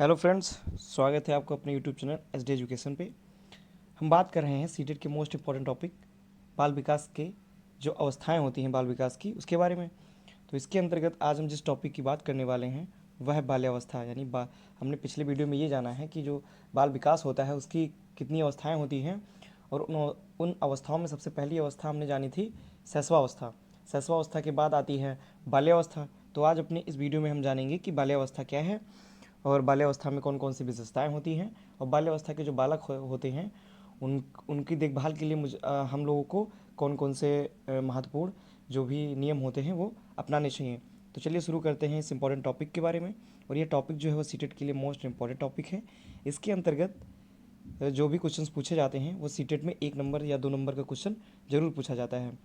Hello friends, स्वागत है आपको अपने यूट्यूब चैनल SD एजुकेशन पे। हम बात कर रहे हैं सीटेट के मोस्ट इम्पॉर्टेंट टॉपिक बाल विकास के जो अवस्थाएं होती हैं बाल विकास की उसके बारे में। तो इसके अंतर्गत आज हम जिस टॉपिक की बात करने वाले हैं वह है बाल्यावस्था। यानी हमने पिछले वीडियो में ये जाना है कि जो बाल विकास होता है उसकी कितनी अवस्थाएँ होती हैं, और उन अवस्थाओं में सबसे पहली अवस्था हमने जानी थी शैशवावस्था। शैशवावस्था के बाद आती है बाल्यावस्था। तो आज अपने इस वीडियो में हम जानेंगे कि बाल्यावस्था क्या है और बाल्यावस्था में कौन कौन सी विशेषताएं होती हैं, और बाल्यावस्था के जो बालक होते हैं उनकी देखभाल के लिए हम लोगों को कौन कौन से महत्वपूर्ण जो भी नियम होते हैं वो अपनाने चाहिए। तो चलिए शुरू करते हैं इस इम्पॉर्टेंट टॉपिक के बारे में। और ये टॉपिक जो है वो सीटेट के लिए मोस्ट इम्पॉर्टेंट टॉपिक है। इसके अंतर्गत जो भी क्वेश्चंस पूछे जाते हैं वो सीटेट में 1 नंबर या 2 नंबर का क्वेश्चन जरूर पूछा जाता है।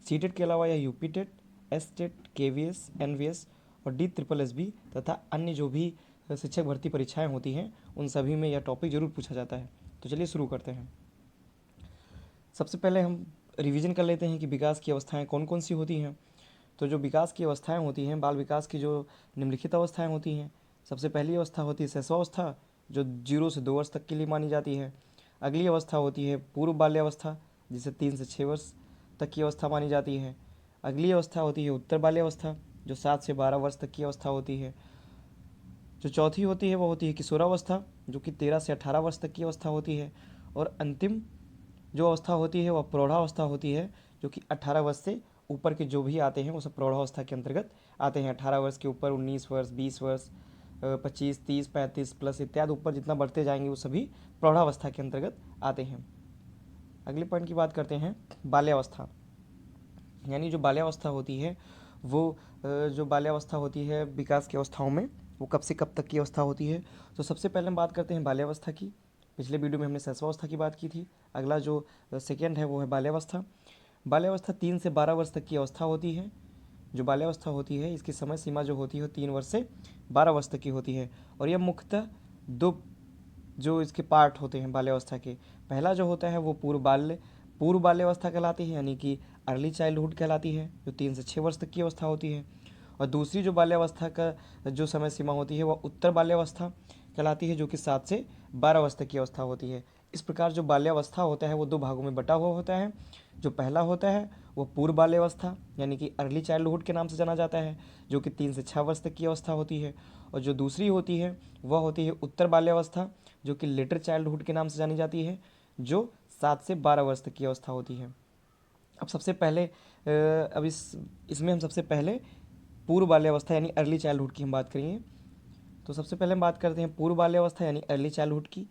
सीटेट के अलावा यह UP TET, S TET, KVS, NVS और DSSB तथा अन्य जो भी शिक्षक भर्ती परीक्षाएं होती हैं उन सभी में यह टॉपिक जरूर पूछा जाता है। तो चलिए शुरू करते हैं। सबसे पहले हम रिवीजन कर लेते हैं कि विकास की अवस्थाएं कौन कौन सी होती हैं। तो जो विकास की अवस्थाएं होती हैं, बाल विकास की जो निम्नलिखित अवस्थाएं होती हैं। सबसे पहली अवस्था होती है शैशवावस्था, जो 0 से 2 वर्ष तक के लिए मानी जाती है। अगली अवस्था होती है पूर्व बाल्यावस्था, जिसे 3 से 6 वर्ष तक की अवस्था मानी जाती है। अगली अवस्था होती है उत्तर बाल्यावस्था, जो 7 से 12 वर्ष तक की अवस्था होती है। जो चौथी होती है वो होती है किशोरावस्था, जो कि 13 से 18 वर्ष तक की अवस्था होती है। और अंतिम जो अवस्था होती है वह प्रौढ़ावस्था होती है, जो कि 18 वर्ष से ऊपर के जो भी आते हैं वो सब प्रौढ़ावस्था के अंतर्गत आते हैं। 18 वर्ष के ऊपर 19 वर्ष, 20 वर्ष, 25, 30, 35 प्लस इत्यादि ऊपर जितना बढ़ते जाएंगे वो सभी प्रौढ़ावस्था के अंतर्गत आते हैं। अगले पॉइंट की बात करते हैं बाल्यावस्था। यानी जो बाल्यावस्था होती है वो जो बाल्यावस्था होती है विकास की अवस्थाओं में वो कब से कब तक की अवस्था होती है। तो सबसे पहले हम बात करते हैं बाल्यावस्था की। पिछले वीडियो में हमने शैशवावस्था की बात की थी। अगला जो सेकेंड है वो है बाल्यावस्था। बाल्यावस्था 3 से 12 वर्ष तक की अवस्था होती है। जो बाल्यावस्था होती है इसकी समय सीमा जो होती है 3 वर्ष से 12 वर्ष तक की होती है। और यह मुख्यतः दो जो इसके पार्ट होते हैं बाल्यावस्था के। पहला जो होता है वो पूर्व बाल्यावस्था कहलाती है, यानी कि अर्ली चाइल्डहुड कहलाती है, जो 3 से 6 वर्ष तक की अवस्था होती है। और दूसरी जो बाल्यावस्था का जो समय सीमा होती है वह उत्तर बाल्यावस्था कहलाती है, जो कि 7 से 12 वर्ष तक की अवस्था होती है। इस प्रकार जो बाल्यावस्था होता है वो 2 भागों में बटा हुआ होता है। जो पहला होता है वो पूर्व बाल्यावस्था, यानी कि अर्ली चाइल्डहुड के नाम से जाना जाता है, जो कि 3 से 6 वर्ष तक की अवस्था होती है। और जो दूसरी होती है वह होती है उत्तर बाल्यावस्था, जो कि लेटर चाइल्डहुड के नाम से जानी जाती है, जो 7 से 12 वर्ष तक की अवस्था होती है। अब सबसे पहले अब इसमें हम सबसे पहले पूर्व बाल्यावस्था यानी अर्ली चाइल्डहुड की हम बात करेंगे। तो सबसे पहले हम बात करते हैं पूर्व बाल्यावस्था यानी अर्ली चाइल्डहुड की।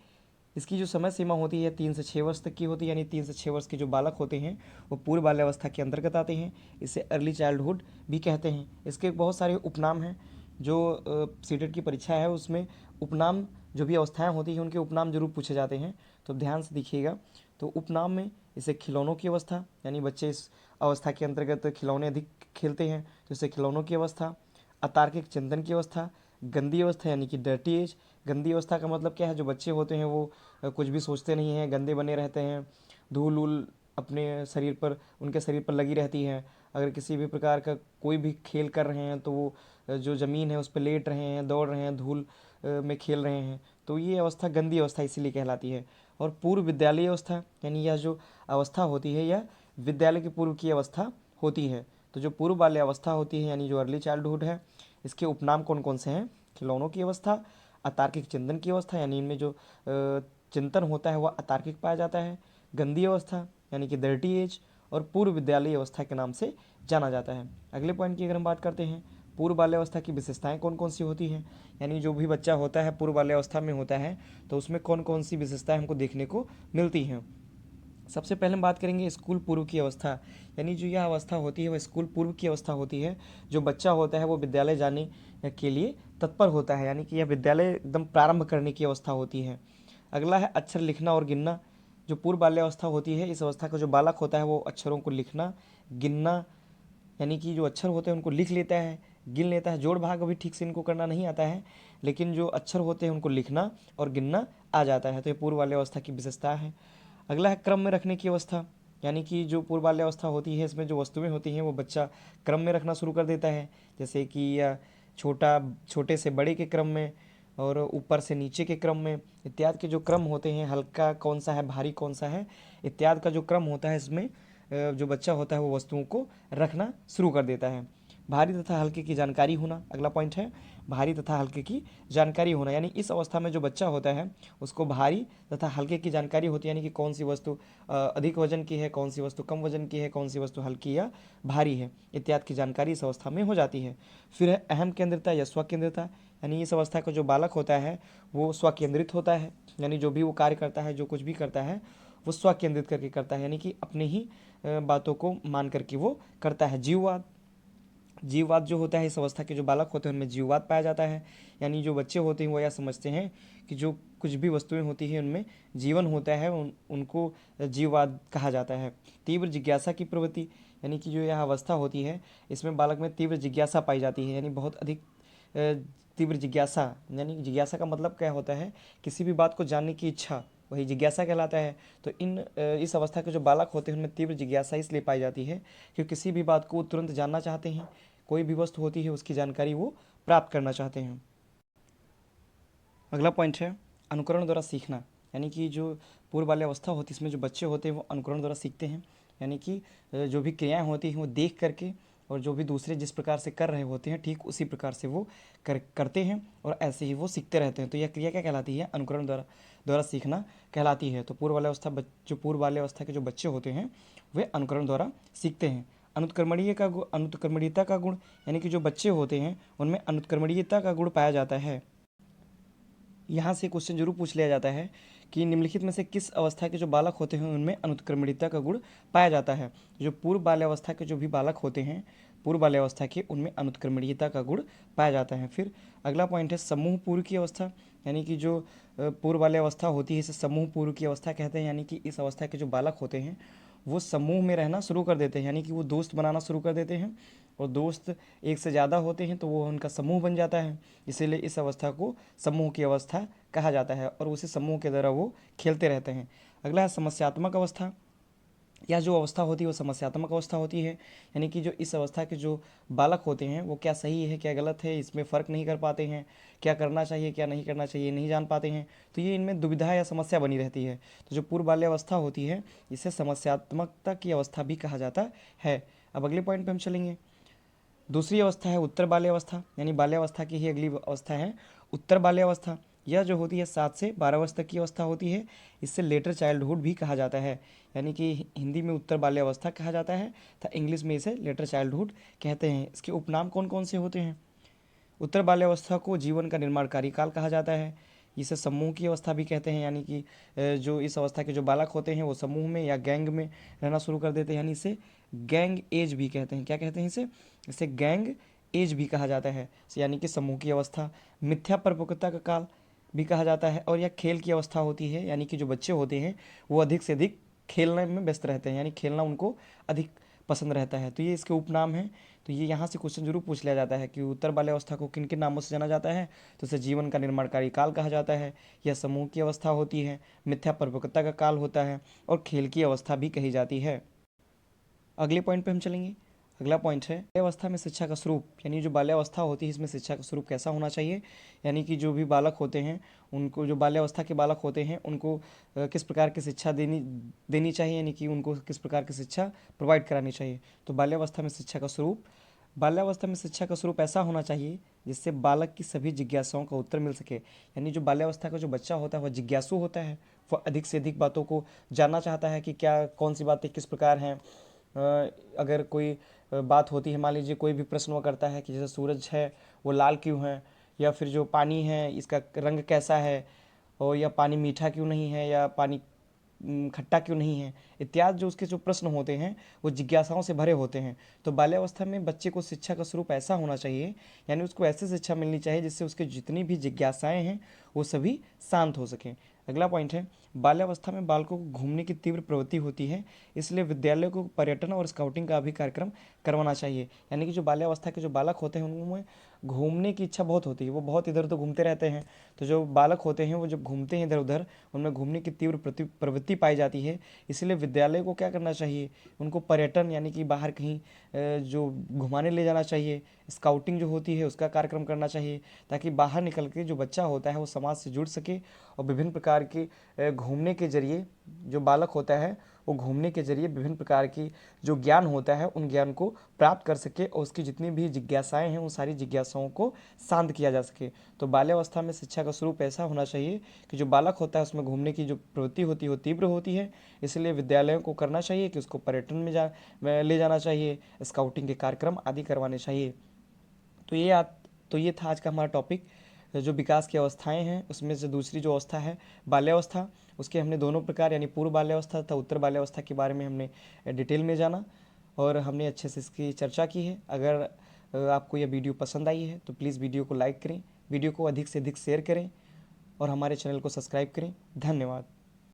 इसकी जो समय सीमा होती है 3 से 6 वर्ष तक की होती है, यानी 3 से 6 वर्ष के जो बालक होते हैं वो पूर्व बाल्यावस्था के अंतर्गत आते हैं। इसे अर्ली चाइल्डहुड भी कहते हैं। इसके बहुत सारे उपनाम हैं। जो सीटेट की परीक्षा है उसमें उपनाम जो भी अवस्थाएं होती हैं उनके उपनाम जरूर पूछे जाते हैं, तो ध्यान से देखिएगा। तो उपनाम में इसे खिलौनों की अवस्था, यानी बच्चे इस अवस्था के अंतर्गत खिलौने अधिक खेलते हैं तो इसे खिलौनों की अवस्था। अतार्किक चिंतन की अवस्था, गंदी अवस्था यानी कि डर्टी एज। गंदी अवस्था का मतलब क्या है, जो बच्चे होते हैं वो कुछ भी सोचते नहीं हैं, गंदे बने रहते हैं, धूल उल अपने शरीर पर उनके शरीर पर लगी रहती है। अगर किसी भी प्रकार का कोई भी खेल कर रहे हैं तो वो जो ज़मीन है उस पर लेट रहे हैं, दौड़ रहे हैं, धूल में खेल रहे हैं, तो ये अवस्था गंदी अवस्था इसीलिए कहलाती है। और पूर्व विद्यालय अवस्था, यानी यह जो अवस्था होती है यह विद्यालय के पूर्व की अवस्था होती है। तो जो पूर्व बाल्य अवस्था होती है यानी जो अर्ली चाइल्डहुड है, इसके उपनाम कौन कौन से हैं? खिलौनों की अवस्था, अतार्किक चिंतन की अवस्था, यानी इनमें जो चिंतन होता है वह अतार्किक पाया जाता है, गंदी अवस्था यानी कि डर्टी एज, और पूर्व विद्यालय अवस्था के नाम से जाना जाता है। अगले पॉइंट की अगर हम बात करते हैं, पूर्व बाल्यावस्था की विशेषताएं कौन कौन सी होती हैं, यानी जो भी बच्चा होता है पूर्व बाल्यावस्था में होता है तो उसमें कौन कौन सी विशेषताएं हमको देखने को मिलती हैं। सबसे पहले हम बात करेंगे स्कूल पूर्व की अवस्था। यानी जो यह अवस्था होती है वह स्कूल पूर्व की अवस्था होती है। जो बच्चा होता है वो विद्यालय जाने के लिए तत्पर होता है, यानी कि यह विद्यालय एकदम प्रारंभ करने की अवस्था होती है। अगला है अक्षर लिखना और गिनना। जो पूर्व बाल्यावस्था होती है इस अवस्था का जो बालक होता है वो अक्षरों को लिखना, गिनना, यानी कि जो अक्षर होते हैं उनको लिख लेता है, गिन लेता है। जोड़ भाग अभी ठीक से इनको करना नहीं आता है, लेकिन जो अक्षर होते हैं उनको लिखना और गिनना आ जाता है। तो ये पूर्व बाल्यावस्था की विशेषता है। अगला है क्रम में रखने की अवस्था। यानी कि जो पूर्व बाल्यावस्था होती है इसमें जो वस्तुएं होती हैं वो बच्चा क्रम में रखना शुरू कर देता है, जैसे कि छोटे से बड़े के क्रम में, और ऊपर से नीचे के क्रम में इत्यादि के जो क्रम होते हैं, हल्का कौन सा है, भारी कौन सा है, इत्यादि का जो क्रम होता है, इसमें जो बच्चा होता है वो वस्तुओं को रखना शुरू कर देता है। भारी तथा हल्के की जानकारी होना, अगला पॉइंट है भारी तथा हल्के की जानकारी होना, यानी इस अवस्था में जो बच्चा होता है उसको भारी तथा हल्के की जानकारी होती है, यानी कि कौन सी वस्तु अधिक वजन की है, कौन सी वस्तु कम वजन की है, कौन सी वस्तु हल्की या भारी है, इत्यादि की जानकारी इस अवस्था में हो जाती है। फिर है अहम केंद्रिता या स्वकेंद्रिता, यानी इस अवस्था का जो बालक होता है वो स्वकेंद्रित होता है, यानी जो भी वो कार्य करता है, जो कुछ भी करता है वो स्वकेंद्रित करके करता है, यानी कि अपने ही बातों को मान करके वो करता है। जीववाद, जीववाद जो होता है इस अवस्था के जो बालक होते हैं उनमें जीववाद पाया जाता है, यानी जो बच्चे होते हैं वो यह समझते हैं कि जो कुछ भी वस्तुएं होती हैं उनमें जीवन होता है, उनको जीववाद कहा जाता है। तीव्र जिज्ञासा की प्रवृत्ति, यानी कि जो यह अवस्था होती है इसमें बालक में तीव्र जिज्ञासा पाई जाती है, यानी बहुत अधिक तीव्र जिज्ञासा, यानी जिज्ञासा का मतलब क्या होता है, किसी भी बात को जानने की इच्छा, वही जिज्ञासा कहलाता है। तो इस अवस्था के जो बालक होते हैं उनमें तीव्र जिज्ञासा इसलिए पाई जाती है कि किसी भी बात को तुरंत जानना चाहते हैं, कोई भी वस्तु होती है उसकी जानकारी वो प्राप्त करना चाहते हैं। अगला पॉइंट है अनुकरण द्वारा सीखना, यानी कि जो पूर्व वाली अवस्था होती है इसमें जो बच्चे होते हैं वो अनुकरण द्वारा सीखते हैं, यानी कि जो भी क्रियाएं होती हैं वो देख करके और जो भी दूसरे जिस प्रकार से कर रहे होते हैं ठीक उसी प्रकार से वो करते हैं और ऐसे ही वो सीखते रहते हैं। तो यह क्रिया क्या कहलाती है, अनुकरण द्वारा द्वारा सीखना कहलाती है। तो पूर्व वाली अवस्था जो पूर्व वाली अवस्था के जो बच्चे होते हैं वे अनुकरण द्वारा सीखते हैं। अनुत्कर्मणीयता का गुण, यानी कि जो बच्चे होते हैं उनमें अनुत्कर्मणीयता का गुण पाया जाता है। यहाँ से क्वेश्चन जरूर पूछ लिया जाता है कि निम्नलिखित में से किस अवस्था के जो बालक होते हैं उनमें अनुत्क्रमणीयता का गुण पाया जाता है। जो पूर्व बाल्यावस्था के जो भी बालक होते हैं पूर्व बाल्यावस्था के उनमें अनुत्क्रमणीयता का गुण पाया जाता है। फिर अगला पॉइंट है समूह पूर्व की अवस्था, यानी कि जो पूर्व बाल्यावस्था होती है इसे समूह पूर्व की अवस्था कहते हैं, यानी कि इस अवस्था के जो बालक होते हैं वो समूह में रहना शुरू कर देते हैं, यानी कि वो दोस्त बनाना शुरू कर देते हैं और दोस्त एक से ज़्यादा होते हैं तो वो उनका समूह बन जाता है, इसीलिए इस अवस्था को समूह की अवस्था कहा जाता है और उसी समूह के द्वारा वो खेलते रहते हैं। अगला है समस्यात्मक अवस्था, यह जो अवस्था होती है वो समस्यात्मक अवस्था होती है, यानी कि जो इस अवस्था के जो बालक होते हैं वो क्या सही है क्या गलत है इसमें फ़र्क नहीं कर पाते हैं, क्या करना चाहिए क्या नहीं करना चाहिए नहीं जान पाते हैं, तो ये इनमें दुविधा या समस्या बनी रहती है। तो जो पूर्व बाल्यावस्था होती है इसे समस्यात्मकता की अवस्था भी कहा जाता है। अब अगले पॉइंट पे हम चलेंगे। दूसरी अवस्था है उत्तर बाल्यावस्था, यानी बाल्यावस्था की ही अगली अवस्था है उत्तर बाल्यावस्था। यह जो होती है 7 से 12 वर्ष तक की अवस्था होती है, इससे लेटर चाइल्डहुड भी कहा जाता है, यानी कि हिंदी में उत्तर बाल्यावस्था कहा जाता है तथा इंग्लिश में इसे लेटर चाइल्डहुड कहते हैं। इसके उपनाम कौन कौन से होते हैं। उत्तर बाल्यावस्था को जीवन का निर्माणकारी काल कहा जाता है, इसे समूह की अवस्था भी कहते हैं, यानी कि जो इस अवस्था के जो बालक होते हैं वो समूह में या गैंग में रहना शुरू कर देते हैं, यानी इसे गैंग एज भी कहते हैं। क्या कहते हैं इसे, इसे गैंग एज भी कहा जाता है, यानी कि समूह की अवस्था। मिथ्या परिपक्वता का काल भी कहा जाता है और यह खेल की अवस्था होती है, यानी कि जो बच्चे होते हैं वो अधिक से अधिक खेलने में व्यस्त रहते हैं, यानी खेलना उनको अधिक पसंद रहता है, तो ये इसके उपनाम हैं। तो ये यहाँ से क्वेश्चन जरूर पूछ लिया जाता है कि उत्तर बाल्यावस्था को किन किन नामों से जाना जाता है, तो इसे जीवन का निर्माणकारी काल कहा जाता है, यह समूह की अवस्था होती है, मिथ्या परिपक्वता का काल होता है और खेल की अवस्था भी कही जाती है। अगले पॉइंट पे हम चलेंगे। अगला पॉइंट है बाल्यावस्था में शिक्षा का स्वरूप, यानी जो बाल्यावस्था होती है इसमें शिक्षा का स्वरूप कैसा होना चाहिए, यानी कि जो भी बालक होते हैं उनको, जो बाल्यावस्था के बालक होते हैं उनको किस प्रकार की शिक्षा देनी देनी चाहिए, यानी कि उनको किस प्रकार की शिक्षा प्रोवाइड करानी चाहिए। तो बाल्यावस्था में शिक्षा का स्वरूप, बाल्यावस्था में शिक्षा का स्वरूप ऐसा होना चाहिए जिससे बालक की सभी जिज्ञासाओं का उत्तर मिल सके, यानी जो बाल्यावस्था का जो बच्चा होता है वह जिज्ञासु होता है, वह अधिक से अधिक बातों को जानना चाहता है कि क्या कौन सी बातें किस प्रकार हैं। अगर कोई बात होती है, मान लीजिए कोई भी प्रश्न वो करता है कि जैसे सूरज है वो लाल क्यों है, या फिर जो पानी है इसका रंग कैसा है, और या पानी मीठा क्यों नहीं है, या पानी खट्टा क्यों नहीं है, इत्यादि जो उसके जो प्रश्न होते हैं वो जिज्ञासाओं से भरे होते हैं। तो बाल्यावस्था में बच्चे को शिक्षा का स्वरूप ऐसा होना चाहिए, यानी उसको ऐसी शिक्षा मिलनी चाहिए जिससे उसके जितनी भी जिज्ञासाएं हैं वो सभी शांत हो सकें। अगला पॉइंट है बाल्यावस्था में बालकों को घूमने की तीव्र प्रवृत्ति होती है, इसलिए विद्यालय को पर्यटन और स्काउटिंग का भी कार्यक्रम करवाना चाहिए, यानी कि जो बाल्यावस्था के जो बालक होते हैं उनमें घूमने की इच्छा बहुत होती है, वो बहुत इधर उधर घूमते रहते हैं। तो जो बालक होते हैं वो जब घूमते हैं इधर उधर उनमें घूमने की तीव्र प्रवृत्ति पाई जाती है, इसलिए विद्यालय को क्या करना चाहिए, उनको पर्यटन यानी कि बाहर कहीं जो घुमाने ले जाना चाहिए, स्काउटिंग जो होती है उसका कार्यक्रम करना चाहिए, ताकि बाहर निकल के जो बच्चा होता है वो समाज से जुड़ सके और विभिन्न प्रकार के घूमने के जरिए जो बालक होता है वो घूमने के जरिए विभिन्न प्रकार की जो ज्ञान होता है उन ज्ञान को प्राप्त कर सके और उसकी जितनी भी जिज्ञासाएं हैं उन सारी जिज्ञासाओं को शांत किया जा सके। तो बाल्यावस्था में शिक्षा का स्वरूप ऐसा होना चाहिए कि जो बालक होता है उसमें घूमने की जो प्रवृत्ति होती है वो तीव्र होती है, इसलिए विद्यालयों को करना चाहिए कि उसको पर्यटन में ले जाना चाहिए, स्काउटिंग के कार्यक्रम आदि करवाने चाहिए। तो ये था आज का हमारा टॉपिक। जो विकास की अवस्थाएं हैं उसमें से दूसरी जो अवस्था है बाल्यावस्था, उसके हमने दोनों प्रकार यानी पूर्व बाल्यावस्था तथा उत्तर बाल्यावस्था के बारे में हमने डिटेल में जाना और हमने अच्छे से इसकी चर्चा की है। अगर आपको यह वीडियो पसंद आई है तो प्लीज़ वीडियो को लाइक करें, वीडियो को अधिक से अधिक शेयर करें और हमारे चैनल को सब्सक्राइब करें। धन्यवाद।